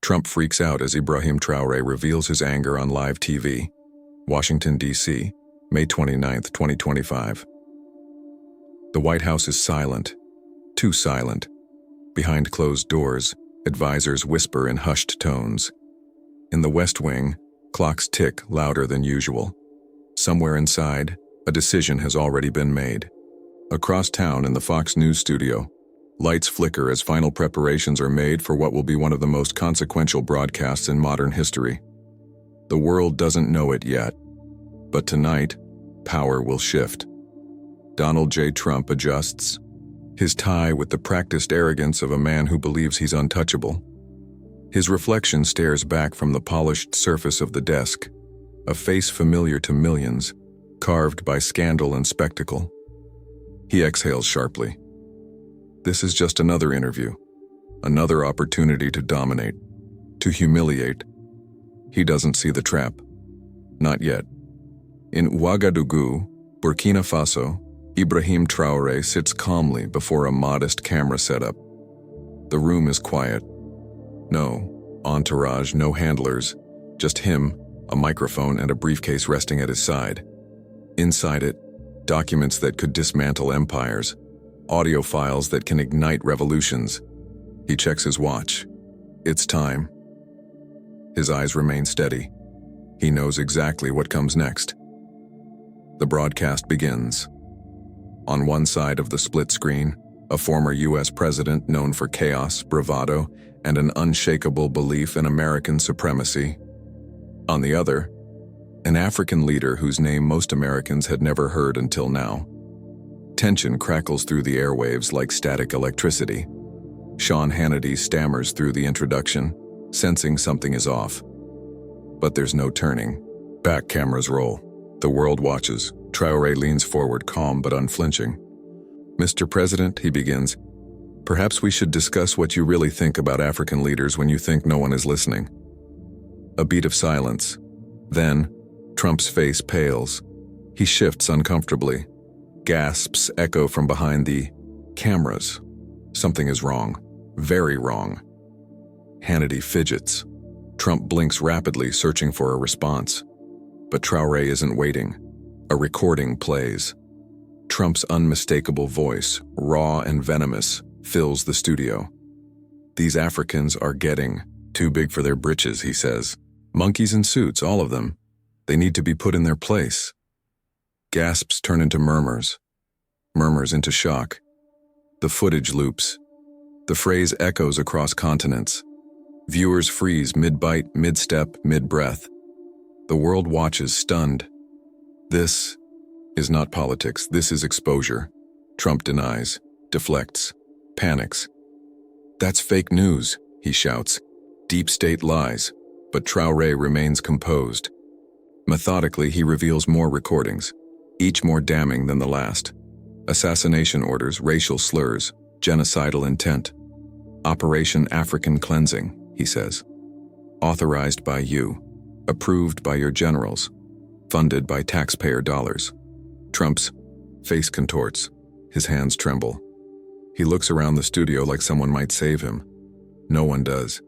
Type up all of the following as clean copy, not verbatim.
Trump freaks out as IBRAHIM Traoré reveals his anger on live TV. Washington, D.C., May 29, 2025. The White House is silent. Too silent. Behind closed doors, advisors whisper in hushed tones. In the West Wing, clocks tick louder than usual. Somewhere inside, a decision has already been made. Across town in the Fox News studio, lights flicker as final preparations are made for what will be one of the most consequential broadcasts in modern history. The world doesn't know it yet, but tonight, power will shift. Donald J. Trump adjusts, his tie with the practiced arrogance of a man who believes he's untouchable. His reflection stares back from the polished surface of the desk, a face familiar to millions, carved by scandal and spectacle. He exhales sharply. This is just another interview, another opportunity to dominate, to humiliate. He doesn't see the trap. Not yet. In Ouagadougou, Burkina Faso, IBRAHIM Traoré sits calmly before a modest camera setup. The room is quiet. No entourage, no handlers, just him, a microphone, and a briefcase resting at his side. Inside it, documents that could dismantle empires, audio files that can ignite revolutions. He checks his watch. It's time. His eyes remain steady. He knows exactly what comes next. The broadcast begins. On one side of the split screen, a former U.S. president known for chaos, bravado, and an unshakable belief in American supremacy. On the other, an African leader whose name most Americans had never heard until now. Tension crackles through the airwaves like static electricity. Sean Hannity stammers through the introduction, sensing something is off. But there's no turning. Back cameras roll. The world watches. Traoré leans forward, calm but unflinching. "Mr. President," he begins, "perhaps we should discuss what you really think about African leaders when you think no one is listening." A beat of silence. Then, Trump's face pales. He shifts uncomfortably. Gasps echo from behind the cameras. Something is wrong. Very wrong. Hannity fidgets. Trump blinks rapidly, searching for a response. But Traoré isn't waiting. A recording plays. Trump's unmistakable voice, raw and venomous, fills the studio. "These Africans are getting too big for their britches," he says. "Monkeys in suits, all of them. They need to be put in their place." Gasps turn into murmurs. Murmurs into shock. The footage loops. The phrase echoes across continents. Viewers freeze mid-bite, mid-step, mid-breath. The world watches, stunned. This is not politics. This is exposure. Trump denies, deflects, panics. "That's fake news," he shouts. "Deep state lies." But Traoré remains composed. Methodically, he reveals more recordings, each more damning than the last. Assassination orders, racial slurs, genocidal intent. "Operation African Cleansing," he says. "Authorized by you, approved by your generals, funded by taxpayer dollars." Trump's face contorts. His hands tremble. He looks around the studio like someone might save him. No one does.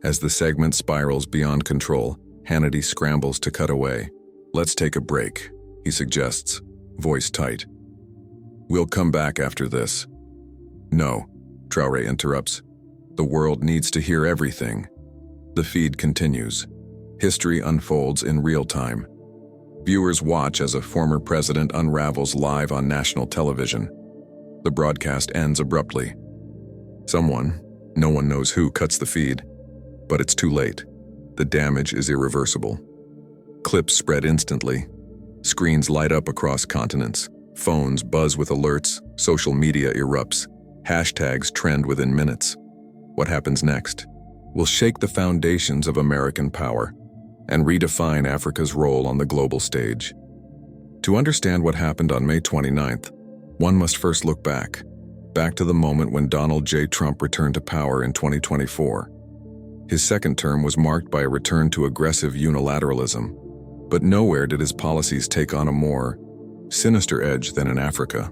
As the segment spirals beyond control, Hannity scrambles to cut away. "Let's take a break," he suggests, voice tight. "We'll come back after this." "No," Traoré interrupts. "The world needs to hear everything." The feed continues. History unfolds in real time. Viewers watch as a former president unravels live on national television. The broadcast ends abruptly. Someone, no one knows who, cuts the feed. But it's too late. The damage is irreversible. Clips spread instantly. Screens light up across continents. Phones buzz with alerts. Social media erupts. Hashtags trend within minutes. What happens next will shake the foundations of American power and redefine Africa's role on the global stage. To understand what happened on May 29th, one must first look back to the moment when Donald J. Trump returned to power in 2024. His second term was marked by a return to aggressive unilateralism, but nowhere did his policies take on a more sinister edge than in Africa.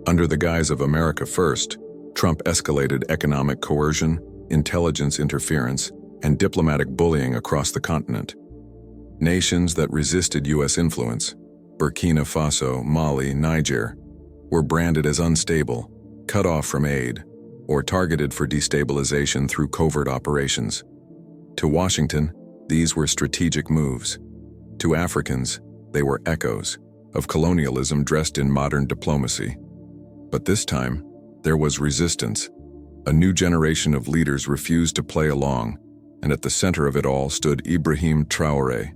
Under the guise of America First, Trump escalated economic coercion, intelligence interference, and diplomatic bullying across the continent. Nations that resisted U.S. influence, Burkina Faso, Mali, Niger, were branded as unstable, cut off from aid, or targeted for destabilization through covert operations. To Washington, these were strategic moves. To Africans, they were echoes of colonialism dressed in modern diplomacy. But this time, there was resistance. A new generation of leaders refused to play along, and at the center of it all stood IBRAHIM Traoré.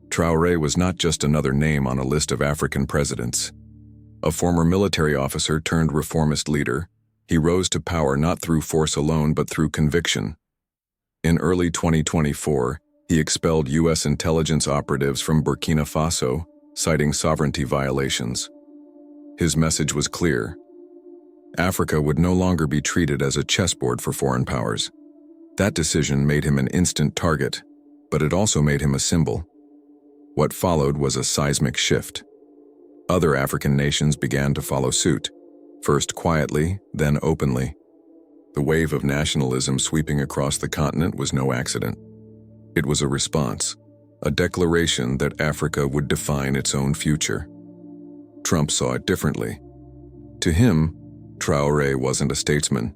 Traoré was not just another name on a list of African presidents. A former military officer turned reformist leader, he rose to power not through force alone but through conviction. In early 2024, he expelled U.S. intelligence operatives from Burkina Faso, citing sovereignty violations. His message was clear. Africa would no longer be treated as a chessboard for foreign powers. That decision made him an instant target, but it also made him a symbol. What followed was a seismic shift. Other African nations began to follow suit, first quietly, then openly. The wave of nationalism sweeping across the continent was no accident. It was a response, a declaration that Africa would define its own future. Trump saw it differently. To him, Traoré wasn't a statesman.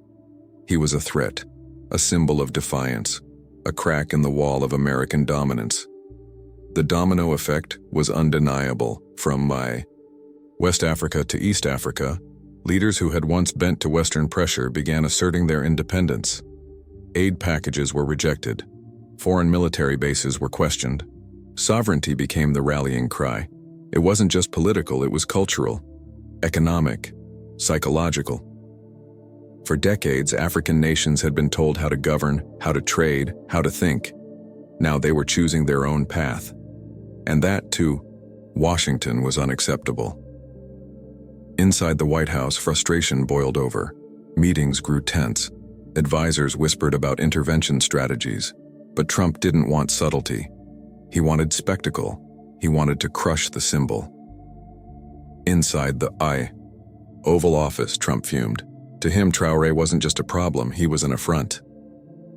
He was a threat, a symbol of defiance, a crack in the wall of American dominance. The domino effect was undeniable. From West Africa to East Africa, leaders who had once bent to Western pressure began asserting their independence. Aid packages were rejected. Foreign military bases were questioned. Sovereignty became the rallying cry. It wasn't just political, it was cultural, economic, psychological. For decades, African nations had been told how to govern, how to trade, how to think. Now they were choosing their own path. And that, to Washington, was unacceptable. Inside the White House, frustration boiled over. Meetings grew tense. Advisors whispered about intervention strategies. But Trump didn't want subtlety. He wanted spectacle. He wanted to crush the symbol. Inside the Oval Office, Trump fumed. To him, Traoré wasn't just a problem, he was an affront.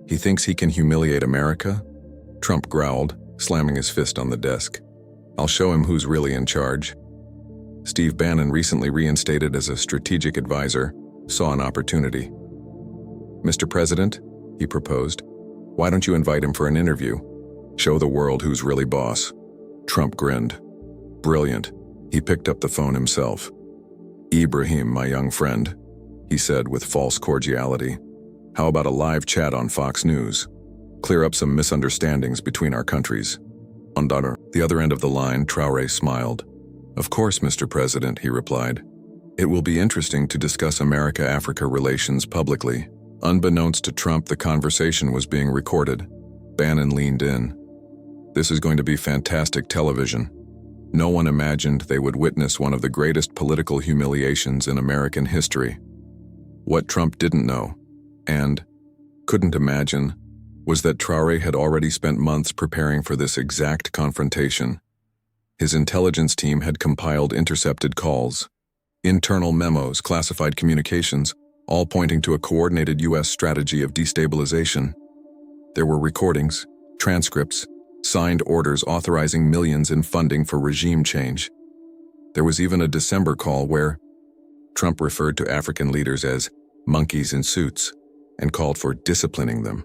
He thinks he can humiliate America? Trump growled, slamming his fist on the desk. I'll show him who's really in charge. Steve Bannon, recently reinstated as a strategic advisor, saw an opportunity. Mr. President, he proposed, why don't you invite him for an interview? Show the world who's really boss. Trump grinned. Brilliant. He picked up the phone himself. Ibrahim, my young friend, he said with false cordiality. How about a live chat on Fox News? Clear up some misunderstandings between our countries. On the other end of the line, Traoré smiled. Of course, Mr. President, he replied. It will be interesting to discuss America-Africa relations publicly. Unbeknownst to Trump, the conversation was being recorded. Bannon leaned in. This is going to be fantastic television. No one imagined they would witness one of the greatest political humiliations in American history. What Trump didn't know, and couldn't imagine, was that Traoré had already spent months preparing for this exact confrontation. His intelligence team had compiled intercepted calls, internal memos, classified communications, all pointing to a coordinated U.S. strategy of destabilization. There were recordings, transcripts, signed orders authorizing millions in funding for regime change. There was even a December call where Trump referred to African leaders as monkeys in suits and called for disciplining them.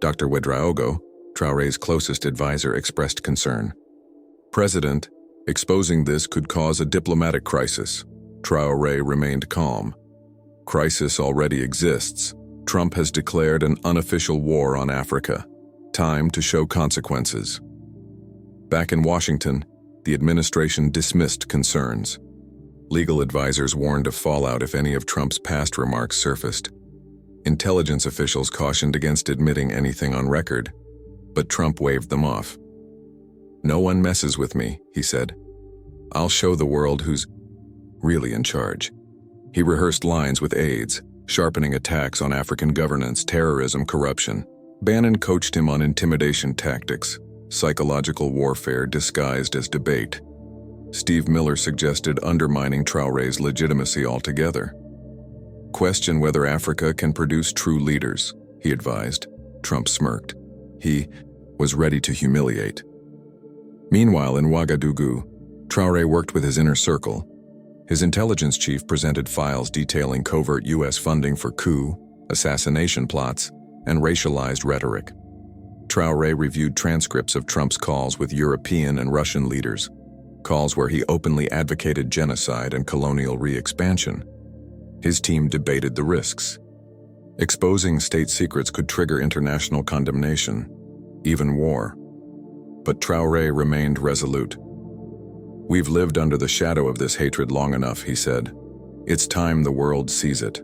Dr. Ouedraogo, Traoré's closest advisor, expressed concern. President, exposing this could cause a diplomatic crisis. Traoré remained calm. Crisis already exists. Trump has declared an unofficial war on Africa. Time to show consequences. Back in Washington, the administration dismissed concerns. Legal advisors warned of fallout if any of Trump's past remarks surfaced. Intelligence officials cautioned against admitting anything on record, but Trump waved them off. No one messes with me, he said. I'll show the world who's really in charge. He rehearsed lines with aides, sharpening attacks on African governance, terrorism, corruption. Bannon coached him on intimidation tactics, psychological warfare disguised as debate. Steve Miller suggested undermining Traoré's legitimacy altogether. Question whether Africa can produce true leaders, he advised. Trump smirked. He was ready to humiliate. Meanwhile, in Ouagadougou, Traoré worked with his inner circle. His intelligence chief presented files detailing covert U.S. funding for coup, assassination plots, and racialized rhetoric. Traoré reviewed transcripts of Trump's calls with European and Russian leaders, calls where he openly advocated genocide and colonial re-expansion. His team debated the risks. Exposing state secrets could trigger international condemnation, even war. But Traoré remained resolute. "We've lived under the shadow of this hatred long enough," he said. "It's time the world sees it."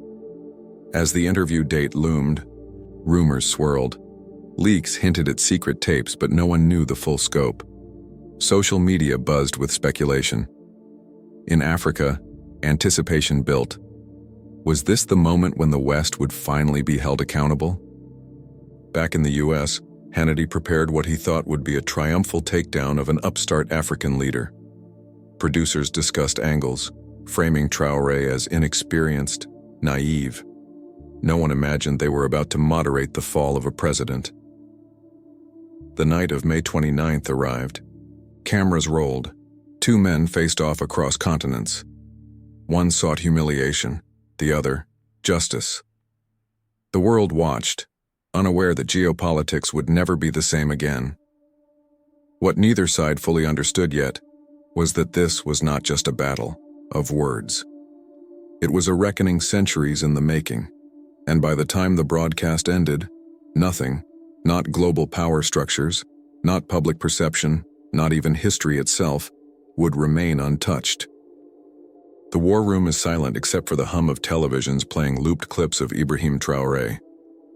As the interview date loomed, rumors swirled. Leaks hinted at secret tapes, but no one knew the full scope. Social media buzzed with speculation. In Africa, anticipation built. Was this the moment when the West would finally be held accountable? Back in the U.S., Hannity prepared what he thought would be a triumphal takedown of an upstart African leader. Producers discussed angles, framing Traoré as inexperienced, naive. No one imagined they were about to moderate the fall of a president. The night of May 29th arrived. Cameras rolled. Two men faced off across continents. One sought humiliation, the other, justice. The world watched, unaware that geopolitics would never be the same again. What neither side fully understood yet was that this was not just a battle of words. It was a reckoning centuries in the making, and by the time the broadcast ended, nothing, not global power structures, not public perception, not even history itself, would remain untouched. The war room is silent except for the hum of televisions playing looped clips of IBRAHIM Traoré.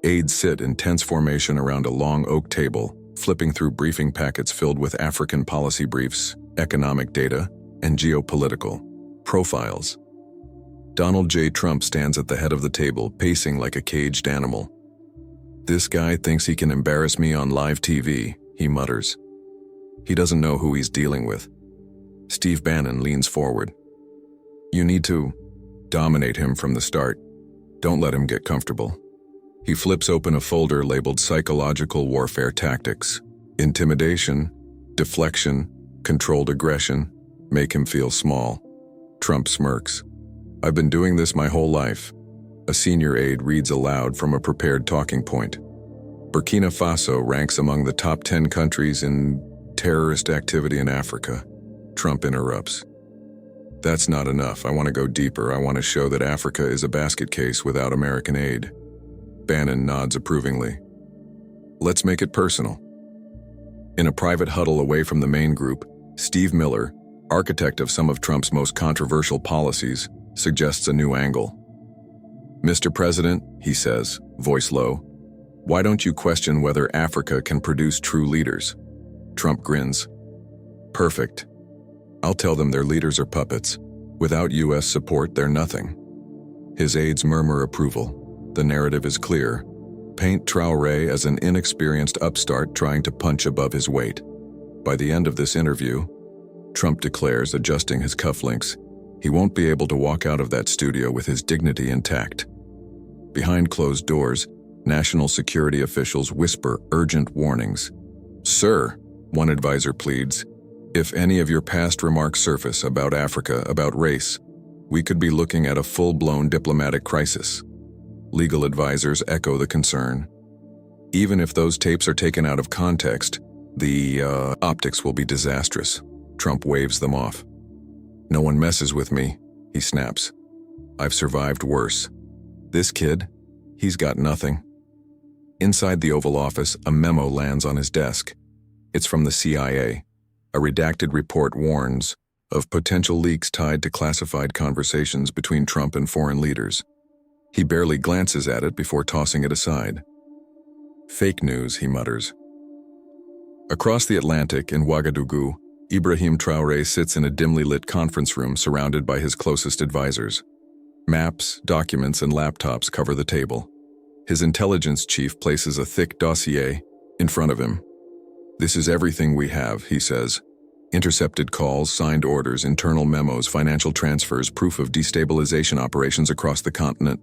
Aides sit in tense formation around a long oak table, flipping through briefing packets filled with African policy briefs, economic data, and geopolitical profiles. Donald J. Trump stands at the head of the table, pacing like a caged animal. "This guy thinks he can embarrass me on live TV," he mutters. He doesn't know who he's dealing with. Steve Bannon leans forward. "You need to dominate him from the start. Don't let him get comfortable." He flips open a folder labeled Psychological Warfare Tactics. Intimidation, deflection, controlled aggression, make him feel small. Trump smirks. "I've been doing this my whole life." A senior aide reads aloud from a prepared talking point. "Burkina Faso ranks among the top 10 countries in terrorist activity in Africa." Trump interrupts. "That's not enough. I want to go deeper. I want to show that Africa is a basket case without American aid." Bannon nods approvingly. "Let's make it personal." In a private huddle away from the main group, Steve Miller, architect of some of Trump's most controversial policies, suggests a new angle. "Mr. President," he says, voice low, "why don't you question whether Africa can produce true leaders?" Trump grins. "Perfect. I'll tell them their leaders are puppets. Without U.S. support, they're nothing." His aides murmur approval. The narrative is clear. Paint Traoré as an inexperienced upstart trying to punch above his weight. By the end of this interview, Trump declares, adjusting his cufflinks, he won't be able to walk out of that studio with his dignity intact. Behind closed doors, national security officials whisper urgent warnings. "Sir," one advisor pleads, "if any of your past remarks surface about Africa, about race, we could be looking at a full-blown diplomatic crisis." Legal advisors echo the concern. Even if those tapes are taken out of context, the optics will be disastrous. Trump waves them off. "No one messes with me," he snaps. "I've survived worse. This kid, he's got nothing." Inside the Oval Office, a memo lands on his desk. It's from the CIA. A redacted report warns of potential leaks tied to classified conversations between Trump and foreign leaders. He barely glances at it before tossing it aside. "Fake news," he mutters. Across the Atlantic in Ouagadougou, IBRAHIM Traoré sits in a dimly lit conference room surrounded by his closest advisors. Maps, documents, and laptops cover the table. His intelligence chief places a thick dossier in front of him. "This is everything we have," he says. "Intercepted calls, signed orders, internal memos, financial transfers, proof of destabilization operations across the continent.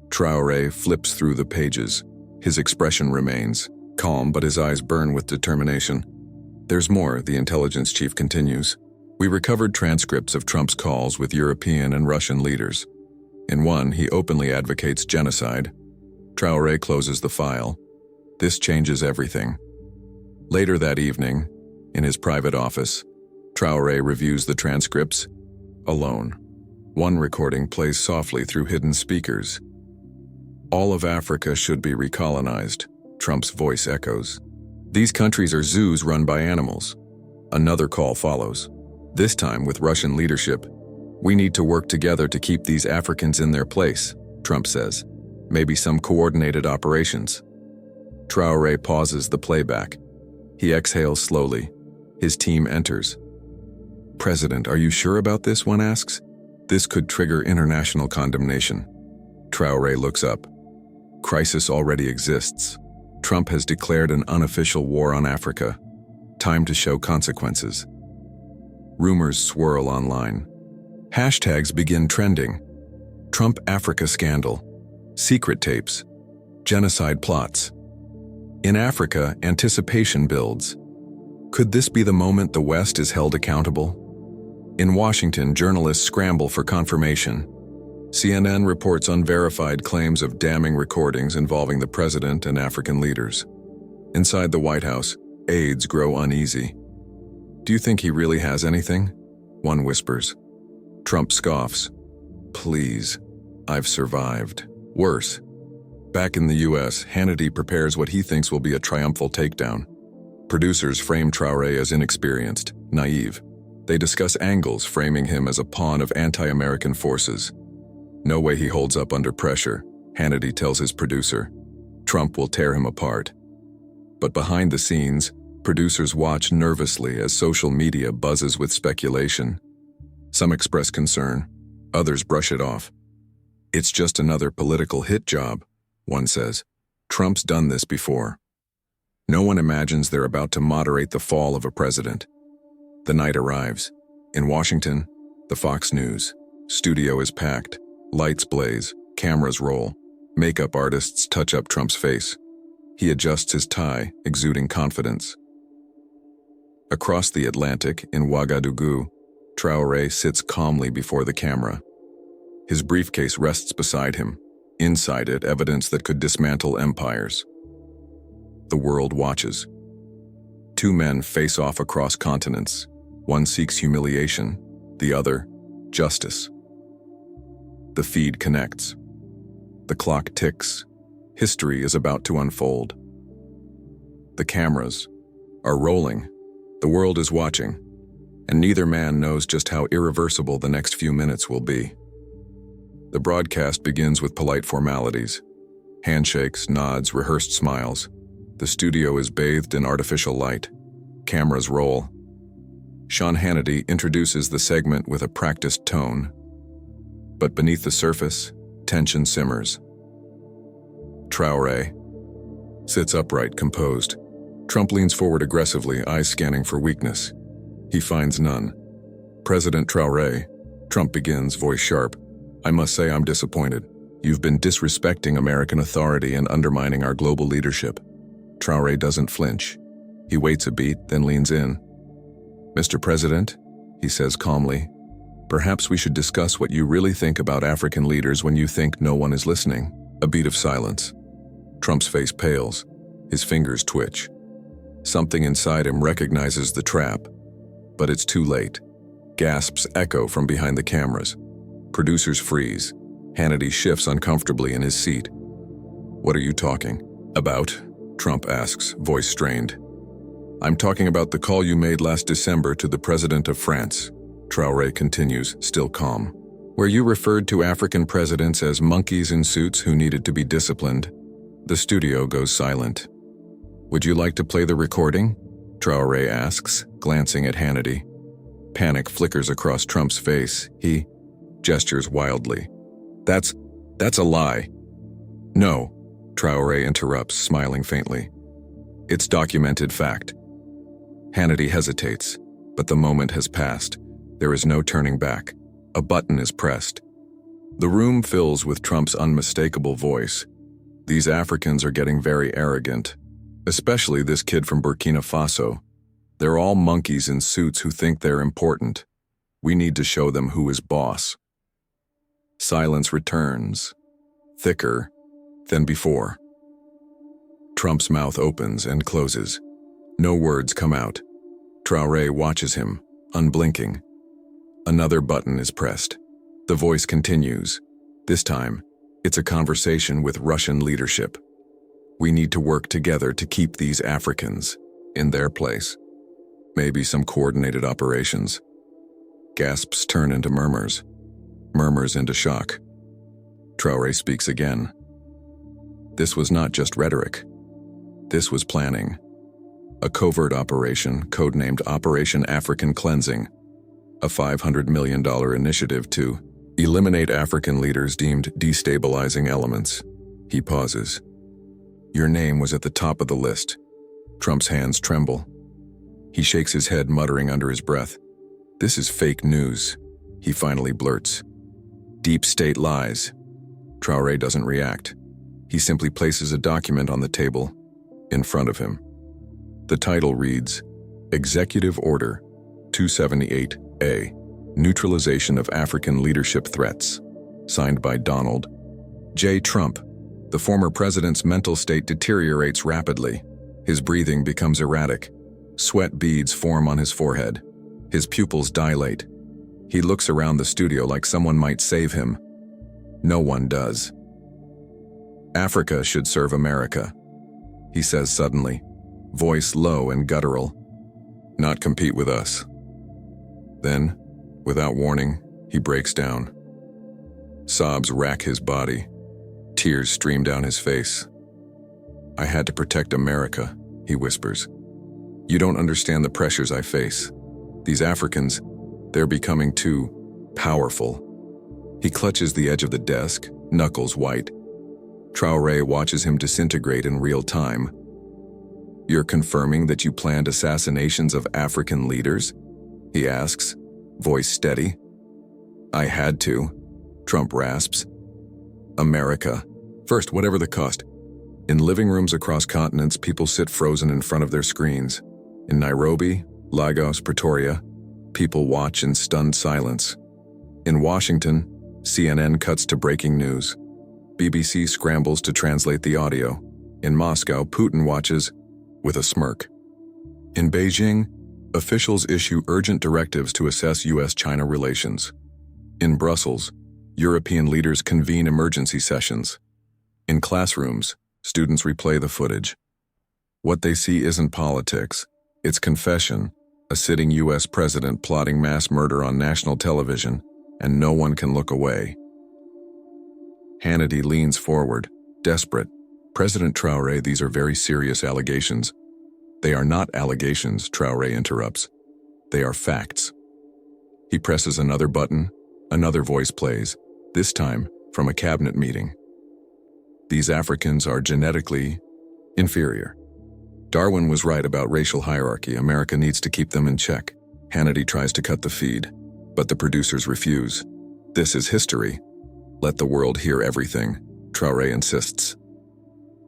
Traoré flips through the pages. His expression remains calm, but his eyes burn with determination. There's more, the intelligence chief continues. We recovered transcripts of Trump's calls with European and Russian leaders. In one, he openly advocates genocide. Traoré closes the file. This changes everything. Later that evening, in his private office, Traoré reviews the transcripts, alone. One recording plays softly through hidden speakers. All of Africa should be recolonized, Trump's voice echoes. These countries are zoos run by animals. Another call follows, this time with Russian leadership. We need to work together to keep these Africans in their place, Trump says. Maybe some coordinated operations. Traoré pauses the playback. He exhales slowly. His team enters. President, are you sure about this? One asks. This could trigger international condemnation. Traoré looks up. Crisis already exists. Trump has declared an unofficial war on Africa. Time to show consequences. Rumors swirl online. Hashtags begin trending. Trump Africa scandal. Secret tapes. Genocide plots. In Africa, anticipation builds. Could this be the moment the West is held accountable? In Washington, journalists scramble for confirmation. CNN reports unverified claims of damning recordings involving the president and African leaders. Inside the White House, aides grow uneasy. Do you think he really has anything? One whispers. Trump scoffs. Please, I've survived. Worse. Back in the US, Hannity prepares what he thinks will be a triumphal takedown. Producers frame Traoré as inexperienced, naive. They discuss angles, framing him as a pawn of anti-American forces. No way he holds up under pressure, Hannity tells his producer. Trump will tear him apart. But behind the scenes, producers watch nervously as social media buzzes with speculation. Some express concern, others brush it off. It's just another political hit job, one says. Trump's done this before. No one imagines they're about to moderate the fall of a president. The night arrives. In Washington, the Fox News studio is packed. Lights blaze, cameras roll. Makeup artists touch up Trump's face. He adjusts his tie, exuding confidence. Across the Atlantic, in Ouagadougou, Traoré sits calmly before the camera. His briefcase rests beside him. Inside it, evidence that could dismantle empires. The world watches. Two men face off across continents. One seeks humiliation, the other, justice. The feed connects. The clock ticks. History is about to unfold. The cameras are rolling. The world is watching. And neither man knows just how irreversible the next few minutes will be. The broadcast begins with polite formalities. Handshakes, nods, rehearsed smiles. The studio is bathed in artificial light. Cameras roll. Sean Hannity introduces the segment with a practiced tone. But beneath the surface, tension simmers. Traoré sits upright, composed. Trump leans forward aggressively, eyes scanning for weakness. He finds none. President Traoré, Trump begins, voice sharp. I must say I'm disappointed. You've been disrespecting American authority and undermining our global leadership. Traoré doesn't flinch. He waits a beat, then leans in. Mr. President, he says calmly, perhaps we should discuss what you really think about African leaders when you think no one is listening. A beat of silence. Trump's face pales. His fingers twitch. Something inside him recognizes the trap. But it's too late. Gasps echo from behind the cameras. Producers freeze. Hannity shifts uncomfortably in his seat. What are you talking about? Trump asks, voice strained. I'm talking about the call you made last December to the President of France. Traoré continues, still calm. Where you referred to African presidents as monkeys in suits who needed to be disciplined. The studio goes silent. Would you like to play the recording? Traoré asks, glancing at Hannity. Panic flickers across Trump's face. He gestures wildly. That's a lie. No, Traoré interrupts, smiling faintly. It's documented fact. Hannity hesitates, but the moment has passed. There is no turning back. A button is pressed. The room fills with Trump's unmistakable voice. These Africans are getting very arrogant, especially this kid from Burkina Faso. They're all monkeys in suits who think they're important. We need to show them who is boss. Silence returns, thicker than before. Trump's mouth opens and closes. No words come out. Traoré watches him, unblinking. Another button is pressed. The voice continues. This time, it's a conversation with Russian leadership. We need to work together to keep these Africans in their place. Maybe some coordinated operations. Gasps turn into murmurs. Murmurs into shock. Traoré speaks again. This was not just rhetoric. This was planning. A covert operation codenamed Operation African Cleansing, a $500 million initiative to eliminate African leaders deemed destabilizing elements. He pauses. Your name was at the top of the list. Trump's hands tremble. He shakes his head, muttering under his breath. This is fake news, he finally blurts. Deep state lies. Traoré doesn't react. He simply places a document on the table in front of him. The title reads, Executive Order 278A, Neutralization of African Leadership Threats, signed by Donald J. Trump. The former president's mental state deteriorates rapidly. His breathing becomes erratic. Sweat beads form on his forehead. His pupils dilate. He looks around the studio like someone might save him. No one does. Africa should serve America, he says suddenly, voice low and guttural. Not compete with us. Then, without warning, he breaks down. Sobs rack his body. Tears stream down his face. I had to protect America, he whispers. You don't understand the pressures I face. These Africans, they're becoming too powerful. He clutches the edge of the desk, knuckles white. Traoré watches him disintegrate in real time. You're confirming that you planned assassinations of African leaders? He asks, voice steady. I had to, Trump rasps. America. First, whatever the cost. In living rooms across continents, people sit frozen in front of their screens. In Nairobi, Lagos, Pretoria, people watch in stunned silence. In Washington, CNN cuts to breaking news. BBC scrambles to translate the audio. In Moscow, Putin watches with a smirk. In Beijing, officials issue urgent directives to assess US-China relations. In Brussels, European leaders convene emergency sessions. In classrooms, students replay the footage. What they see isn't politics, it's confession, a sitting US president plotting mass murder on national television, and no one can look away. Hannity leans forward, desperate. President Traoré, these are very serious allegations. They are not allegations, Traoré interrupts. They are facts. He presses another button, another voice plays, this time from a cabinet meeting. These Africans are genetically inferior. Darwin was right about racial hierarchy. America needs to keep them in check. Hannity tries to cut the feed, but the producers refuse. This is history. Let the world hear everything, Traoré insists.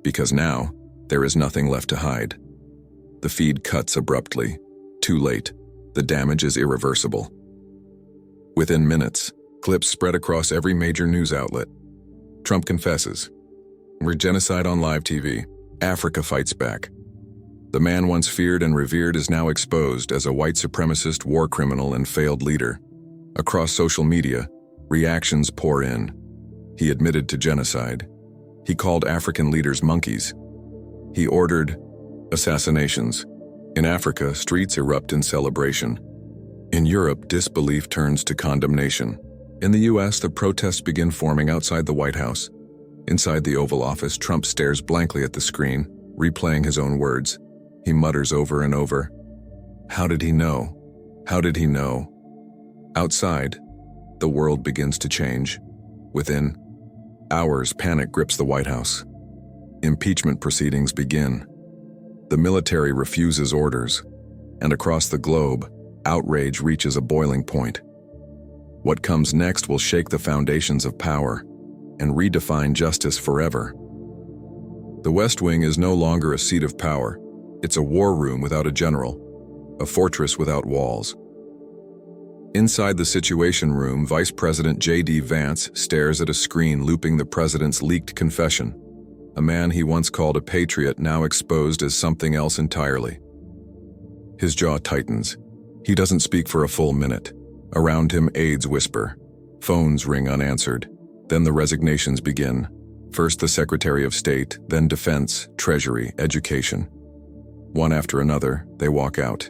Because now, there is nothing left to hide. The feed cuts abruptly. Too late. The damage is irreversible. Within minutes, clips spread across every major news outlet. Trump confesses. Genocide on live TV. Africa fights back. The man once feared and revered is now exposed as a white supremacist war criminal and failed leader. Across social media, reactions pour in. He admitted to genocide. He called African leaders monkeys. He ordered assassinations. In Africa, streets erupt in celebration. In Europe, disbelief turns to condemnation. In the US, the protests begin forming outside the White House. Inside the Oval Office, Trump stares blankly at the screen, replaying his own words. He mutters over and over, "How did he know? How did he know?" Outside, the world begins to change. Within hours, panic grips the White House. Impeachment proceedings begin. The military refuses orders, and across the globe, outrage reaches a boiling point. What comes next will shake the foundations of power and redefine justice forever. The West Wing is no longer a seat of power. It's a war room without a general, a fortress without walls. Inside the Situation Room, Vice President J.D. Vance stares at a screen looping the president's leaked confession. A man he once called a patriot, now exposed as something else entirely. His jaw tightens. He doesn't speak for a full minute. Around him, aides whisper. Phones ring unanswered. Then the resignations begin. First the Secretary of State, then Defense, Treasury, Education. One after another, they walk out.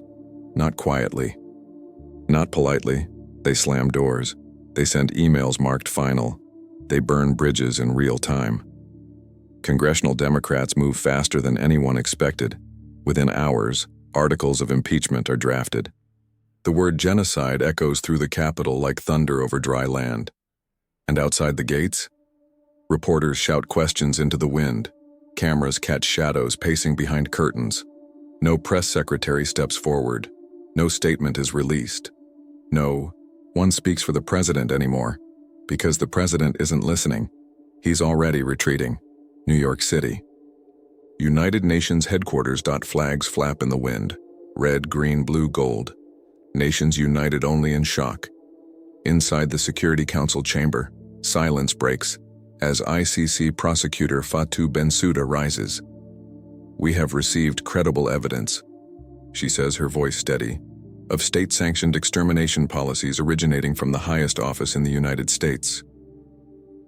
Not quietly. Not politely. They slam doors. They send emails marked final. They burn bridges in real time. Congressional Democrats move faster than anyone expected. Within hours, articles of impeachment are drafted. The word genocide echoes through the Capitol like thunder over dry land. And outside the gates, reporters shout questions into the wind. Cameras catch shadows pacing behind curtains. No press secretary steps forward. No statement is released. No one speaks for the president anymore, because the president isn't listening. He's already retreating. New York City. United Nations headquarters. Flags flap in the wind. Red, green, blue, gold. Nations united only in shock. Inside the Security Council chamber, silence breaks as ICC prosecutor Fatou Bensouda rises. We have received credible evidence, she says, her voice steady, of state-sanctioned extermination policies originating from the highest office in the United States.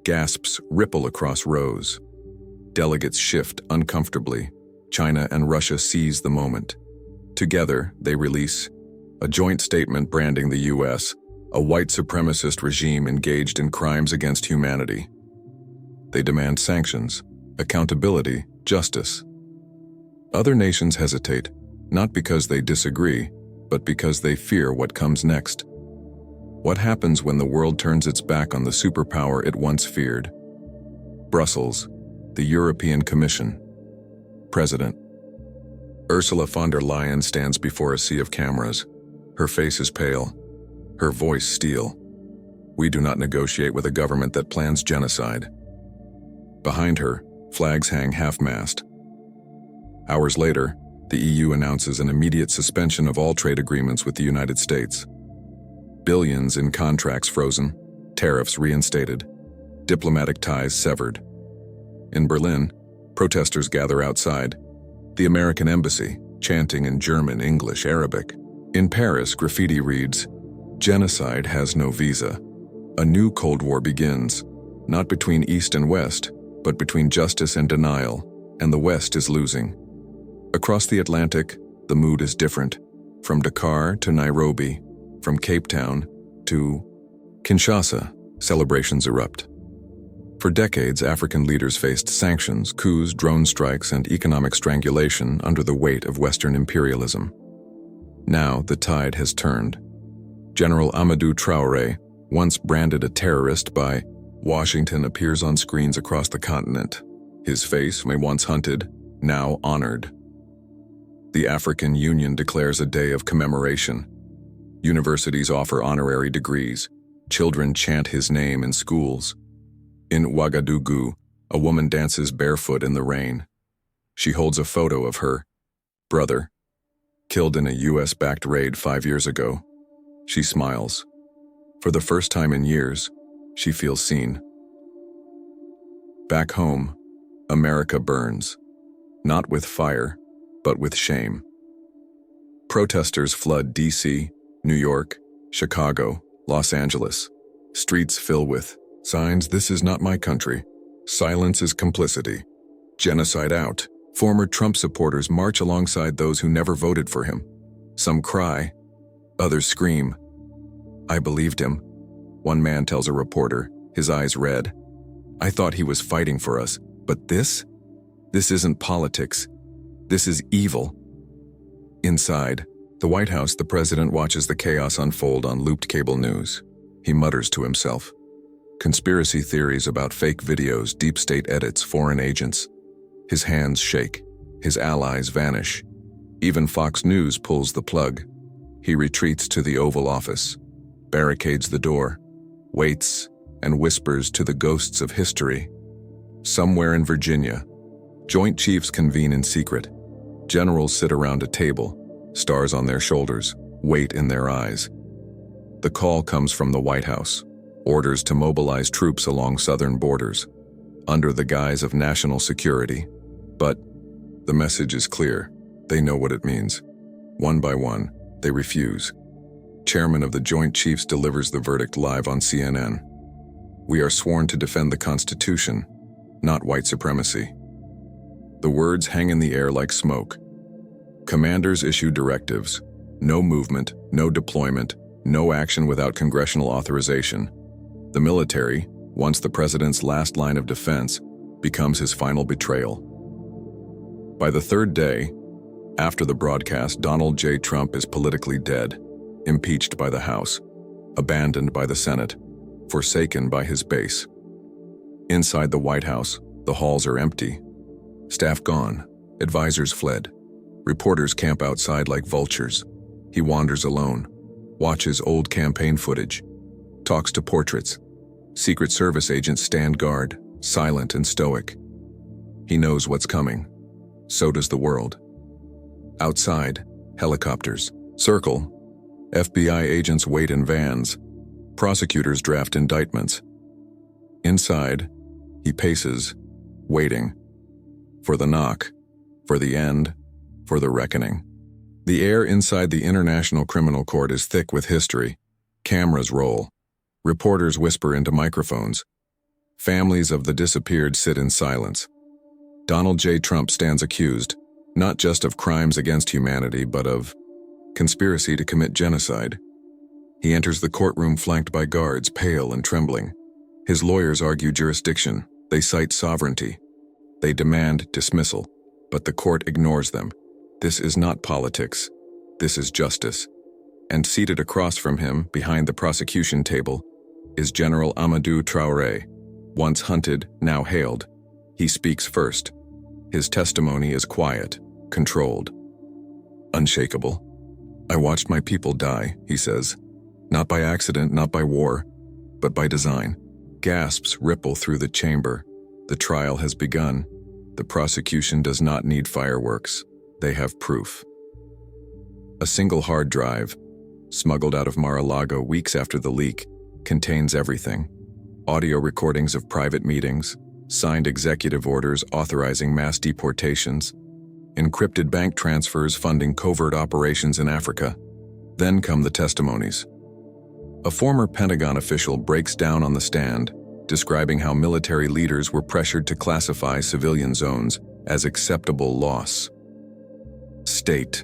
Gasps ripple across rows. Delegates shift uncomfortably. China and Russia seize the moment. Together, they release a joint statement branding the U.S. a white supremacist regime engaged in crimes against humanity. They demand sanctions, accountability, justice. Other nations hesitate, not because they disagree, but because they fear what comes next. What happens when the world turns its back on the superpower it once feared? Brussels, the European Commission. President. Ursula von der Leyen stands before a sea of cameras. Her face is pale, her voice steel. We do not negotiate with a government that plans genocide. Behind her, flags hang half-mast. Hours later, the EU announces an immediate suspension of all trade agreements with the United States. Billions in contracts frozen, tariffs reinstated, diplomatic ties severed. In Berlin, protesters gather outside the American embassy, chanting in German, English, Arabic. In Paris, graffiti reads, "Genocide has no visa." A new Cold War begins, not between East and West, but between justice and denial, and the West is losing. Across the Atlantic, the mood is different. From Dakar to Nairobi, from Cape Town to Kinshasa, celebrations erupt. For decades, African leaders faced sanctions, coups, drone strikes, and economic strangulation under the weight of Western imperialism. Now, the tide has turned. General Amadou Traoré, once branded a terrorist by Washington, appears on screens across the continent. His face, once hunted, now honored. The African Union declares a day of commemoration. Universities offer honorary degrees. Children chant his name in schools. In Ouagadougou, a woman dances barefoot in the rain. She holds a photo of her brother, killed in a US-backed raid 5 years ago. She smiles. For the first time in years, she feels seen. Back home, America burns, not with fire, but with shame. Protesters flood D.C., New York, Chicago, Los Angeles. Streets fill with signs, "This is not my country." Silence is complicity. Genocide out. Former Trump supporters march alongside those who never voted for him. Some cry, others scream. "I believed him," one man tells a reporter, his eyes red. "I thought he was fighting for us, but this isn't politics. This is evil." Inside the White House, the president watches the chaos unfold on looped cable news. He mutters to himself. Conspiracy theories about fake videos, deep state edits, foreign agents. His hands shake. His allies vanish. Even Fox News pulls the plug. He retreats to the Oval Office, barricades the door, waits, and whispers to the ghosts of history. Somewhere in Virginia, Joint Chiefs convene in secret. Generals sit around a table, stars on their shoulders, weight in their eyes. The call comes from the White House, orders to mobilize troops along southern borders, under the guise of national security. But the message is clear. They know what it means. One by one, they refuse. Chairman of the Joint Chiefs delivers the verdict live on CNN. We are sworn to defend the Constitution, not white supremacy. The words hang in the air like smoke. Commanders issue directives. No movement, no deployment, no action without congressional authorization. The military, once the president's last line of defense, becomes his final betrayal. By the third day, after the broadcast, Donald J. Trump is politically dead, impeached by the House, abandoned by the Senate, forsaken by his base. Inside the White House, the halls are empty. Staff gone, advisors fled. Reporters camp outside like vultures. He wanders alone, watches old campaign footage, talks to portraits. Secret Service agents stand guard, silent and stoic. He knows what's coming. So does the world. Outside, helicopters circle. FBI agents wait in vans. Prosecutors draft indictments. Inside, he paces, waiting. For the knock, for the end, for the reckoning. The air inside the International Criminal Court is thick with history. Cameras roll. Reporters whisper into microphones. Families of the disappeared sit in silence. Donald J. Trump stands accused, not just of crimes against humanity, but of conspiracy to commit genocide. He enters the courtroom flanked by guards, pale and trembling. His lawyers argue jurisdiction. They cite sovereignty. They demand dismissal, but the court ignores them. This is not politics. This is justice. And seated across from him, behind the prosecution table, is General Amadou Traoré, once hunted, now hailed. He speaks first. His testimony is quiet, controlled, unshakable. I watched my people die, he says. Not by accident, not by war, but by design. Gasps ripple through the chamber. The trial has begun. The prosecution does not need fireworks. They have proof. A single hard drive, smuggled out of Mar-a-Lago weeks after the leak, contains everything. Audio recordings of private meetings, signed executive orders authorizing mass deportations, encrypted bank transfers funding covert operations in Africa. Then come the testimonies. A former Pentagon official breaks down on the stand, describing how military leaders were pressured to classify civilian zones as acceptable loss. State.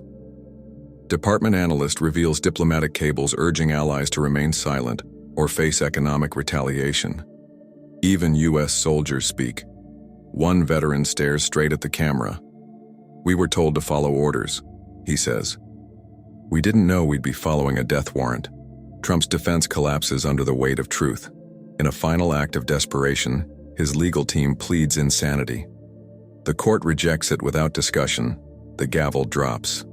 Department analyst reveals diplomatic cables urging allies to remain silent or face economic retaliation. Even U.S. soldiers speak. One veteran stares straight at the camera. We were told to follow orders, he says. We didn't know we'd be following a death warrant. Trump's defense collapses under the weight of truth. In a final act of desperation, his legal team pleads insanity. The court rejects it without discussion. The gavel drops.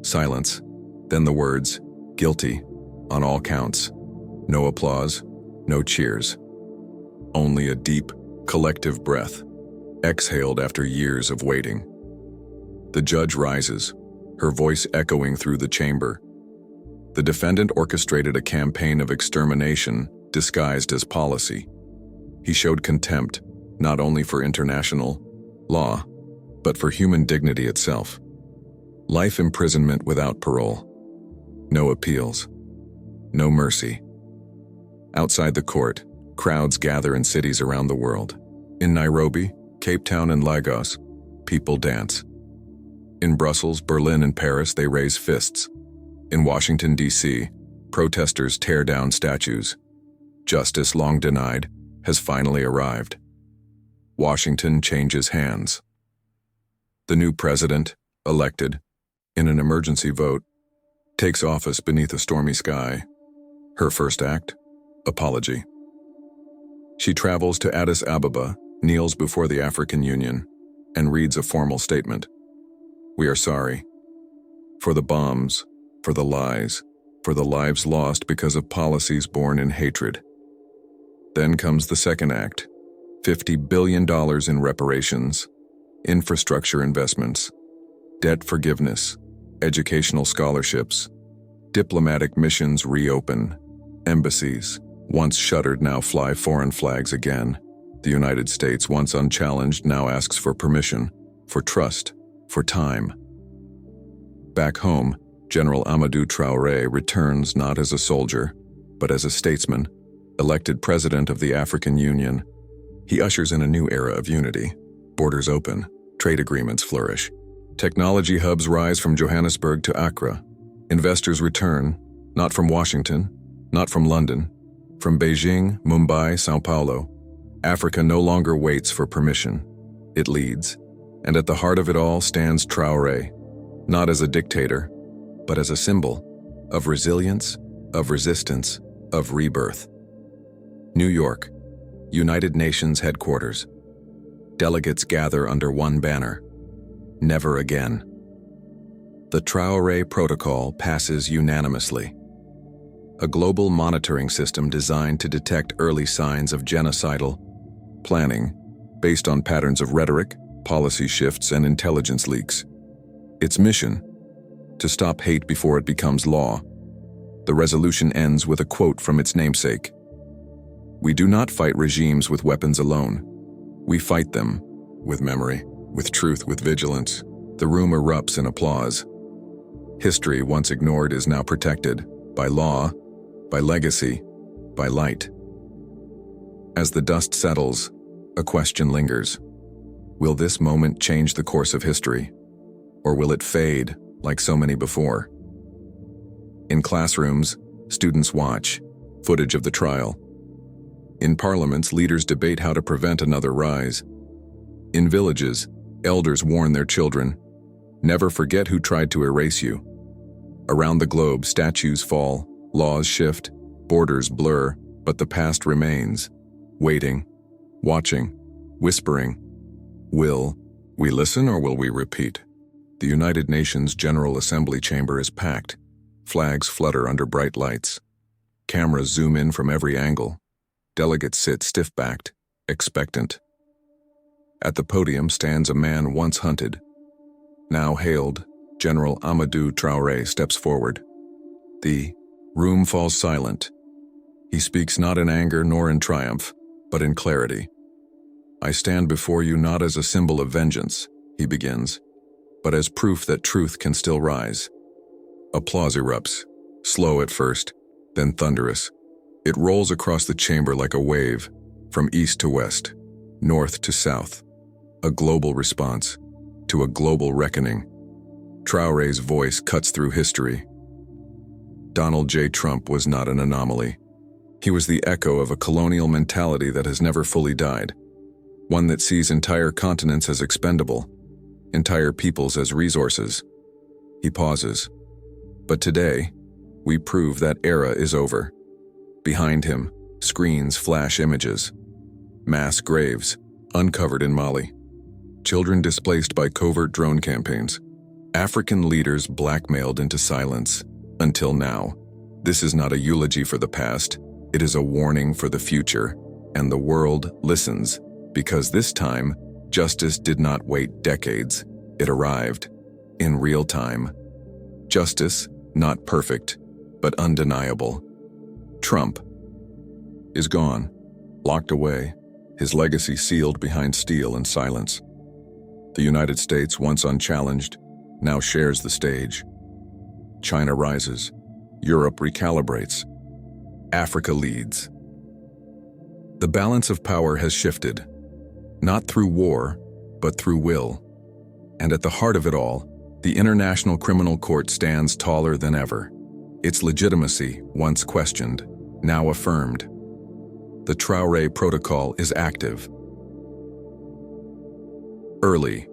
Silence. Then the words, guilty, on all counts. No applause, no cheers. Only a deep, collective breath, exhaled after years of waiting. The judge rises, her voice echoing through the chamber. The defendant orchestrated a campaign of extermination disguised as policy. He showed contempt, not only for international law, but for human dignity itself. Life imprisonment without parole. No appeals. No mercy. Outside the court, crowds gather in cities around the world. In Nairobi, Cape Town, and Lagos, people dance. In Brussels, Berlin, and Paris, they raise fists. In Washington, D.C., protesters tear down statues. Justice, long denied, has finally arrived. Washington changes hands. The new president, elected, in an emergency vote, takes office beneath a stormy sky. Her first act, apology. She travels to Addis Ababa, kneels before the African Union, and reads a formal statement. We are sorry. For the bombs, for the lies, for the lives lost because of policies born in hatred. Then comes the second act, $50 billion in reparations, infrastructure investments, debt forgiveness, educational scholarships, diplomatic missions reopen, embassies, once shuttered, now fly foreign flags again. The United States, once unchallenged, now asks for permission, for trust, for time. Back home, General Amadou Traoré returns not as a soldier, but as a statesman, elected president of the African Union. He ushers in a new era of unity. Borders open, trade agreements flourish. Technology hubs rise from Johannesburg to Accra. Investors return, not from Washington, not from London, from Beijing, Mumbai, São Paulo. Africa no longer waits for permission. It leads. And at the heart of it all stands Traoré, not as a dictator, but as a symbol of resilience, of resistance, of rebirth. New York, United Nations headquarters. Delegates gather under one banner. Never again. The Traoré Protocol passes unanimously. A global monitoring system designed to detect early signs of genocidal planning based on patterns of rhetoric, policy shifts, and intelligence leaks. Its mission: to stop hate before it becomes law. The resolution ends with a quote from its namesake. "We do not fight regimes with weapons alone. We fight them with memory, with truth, with vigilance." The room erupts in applause. History, once ignored, is now protected by law, by legacy, by light. As the dust settles, a question lingers. Will this moment change the course of history? Or will it fade like so many before? In classrooms, students watch footage of the trial. In parliaments, leaders debate how to prevent another rise. In villages, elders warn their children, never forget who tried to erase you. Around the globe, statues fall, laws shift, borders blur, but the past remains, waiting, watching, whispering. Will we listen or will we repeat? The United Nations General Assembly chamber is packed. Flags flutter under bright lights. Cameras zoom in from every angle. Delegates sit stiff-backed, expectant. At the podium stands a man once hunted. Now hailed, General Amadou Traoré steps forward. The room falls silent. He speaks not in anger nor in triumph, but in clarity. "I stand before you not as a symbol of vengeance," he begins, "but as proof that truth can still rise." Applause erupts, slow at first, then thunderous. It rolls across the chamber like a wave, from east to west, north to south. A global response to a global reckoning. Traoré's voice cuts through history. Donald J. Trump was not an anomaly. He was the echo of a colonial mentality that has never fully died, one that sees entire continents as expendable, entire peoples as resources. He pauses. But today, we prove that era is over. Behind him, screens flash images. Mass graves, uncovered in Mali. Children displaced by covert drone campaigns. African leaders blackmailed into silence. Until now. This is not a eulogy for the past. It is a warning for the future. And the world listens, because this time, justice did not wait decades. It arrived. In real time. Justice, not perfect, but undeniable. Trump is gone, locked away, his legacy sealed behind steel and silence. The United States, once unchallenged, now shares the stage. China rises, Europe recalibrates, Africa leads. The balance of power has shifted, not through war, but through will. And at the heart of it all, the International Criminal Court stands taller than ever. Its legitimacy, once questioned, now affirmed. The Traoré Protocol is active. Early.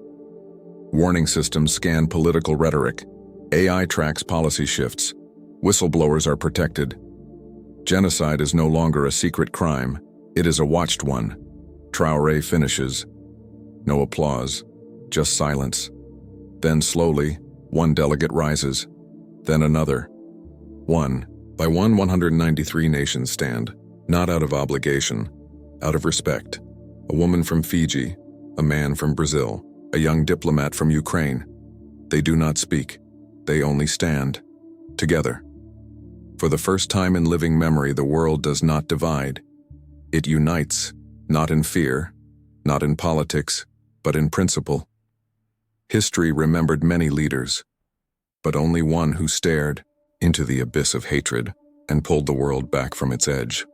Warning systems scan political rhetoric. AI tracks policy shifts. Whistleblowers are protected. Genocide is no longer a secret crime. It is a watched one. Traoré finishes. No applause, just silence. Then slowly, one delegate rises. Then another. One by one, 193 nations stand. Not out of obligation, out of respect. A woman from Fiji, a man from Brazil, a young diplomat from Ukraine. They do not speak. They only stand. Together. For the first time in living memory, the world does not divide. It unites, not in fear, not in politics, but in principle. History remembered many leaders, but only one who stared into the abyss of hatred and pulled the world back from its edge.